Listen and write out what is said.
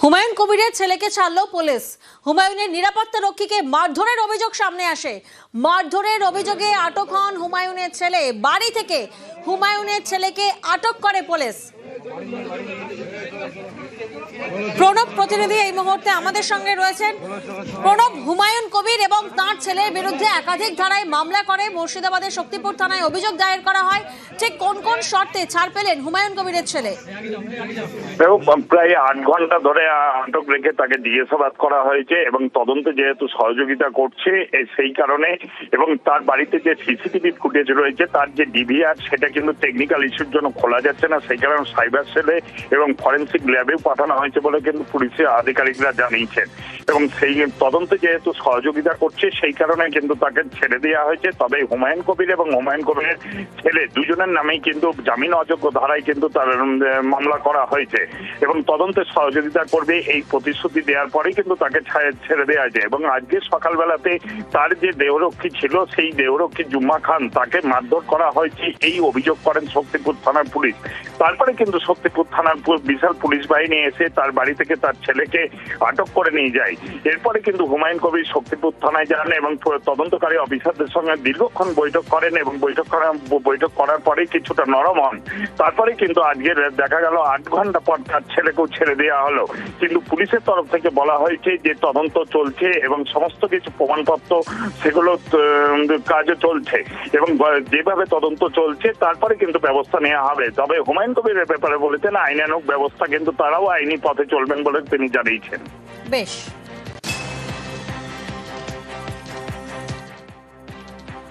হুমায়ুন কবিরের ছেলেকে ছাড়ল পুলিশ। হুমায়ুনের নিরাপত্তা রক্ষীকে মারধরের অভিযোগ সামনে আসে। মারধরের অভিযোগে আটক হন হুমায়ুনের ছেলে। বাড়ি থেকে হুমায়ুনের ছেলেকে আটক করে পুলিশ। প্রণব প্রতিনিধি এই মুহূর্তে আমাদের সঙ্গে রয়েছেন। প্রণব, হুমায়ুন কবির এবং তার ছেলের বিরুদ্ধে একাধিক ধারায় মামলা করে মুর্শিদাবাদের শক্তিপুর থানায় অভিযোগ দায়ের করা হয়। ঠিক কোন কোন শর্তে ছাড় পেলেন হুমায়ুন কবিরের ছেলে? প্রায় 8 ঘন্টা ধরে আটক রেখে তাকে জিজ্ঞাসাবাদ করা হয়েছে এবং তদন্তে যেহেতু সহযোগিতা করছে সেই কারণে, এবং তার বাড়িতে যে সিসিটিভি ফুটেজ রয়েছে তার যে ডিভিআর সেটা কিন্তু টেকনিক্যাল ইস্যুর জন্য খোলা যাচ্ছে না, সেই কারণে সাইবার সেলে এবং ফরেন্সিক ল্যাবেও পাঠানো হয়েছে বলে কিন্তু পুলিশের আধিকারিকরা জানিয়েছেন। এবং সেই তদন্তে যেহেতু সহযোগিতা করছে সেই কারণে কিন্তু তাকে ছেড়ে দেওয়া হয়েছে। তবে হুমায়ুন কবির এবং হুমায়ুন কবিরের ছেলে দুজনের নামেই কিন্তু জামিন অযোগ্য ধারায় কিন্তু তার মামলা করা হয়েছে এবং তদন্তে সহযোগিতা করবে এই প্রতিশ্রুতি দেওয়ার পরেই কিন্তু তাকে ছেড়ে দেওয়া যায়। এবং আজকে সকালবেলাতে তার যে দেহরক্ষী ছিল সেই দেহরক্ষী জুম্মা খান তাকে মারধর করা হয়েছে এই অভিযোগ করেন শক্তিপুর থানার পুলিশ। তারপরে কিন্তু শক্তিপুর থানার বিশাল পুলিশ বাহিনী এসে তার বাড়ি থেকে তার ছেলেকে আটক করে নিয়ে যায়। এরপরে কিন্তু হুমায়ুন কবির শক্তিপুর থানায় যান এবং তদন্তকারী অফিসারদের সঙ্গে দীর্ঘক্ষণ বৈঠক করেন এবং বৈঠক করার পরেই কিছুটা নরম হন। তারপরে কিন্তু আজকে দেখা গেল 8 ঘন্টা পর তার ছেলেকেও ছেড়ে দেওয়া হলো। কিন্তু পুলিশের তরফ থেকে বলা হয়েছে যে তদন্ত চলছে এবং সমস্ত কিছু প্রমাণপত্র সেগুলো কাজে চলছে এবং যেভাবে তদন্ত চলছে তারপরে কিন্তু ব্যবস্থা নেওয়া হবে। তবে হুমায়ুন কবিরের ব্যাপারে বলেছেন আইনানুগ ব্যবস্থা কিন্তু তারাও আইনি পথে চলবেন বলে তিনি জানিয়েছেন। বেশ।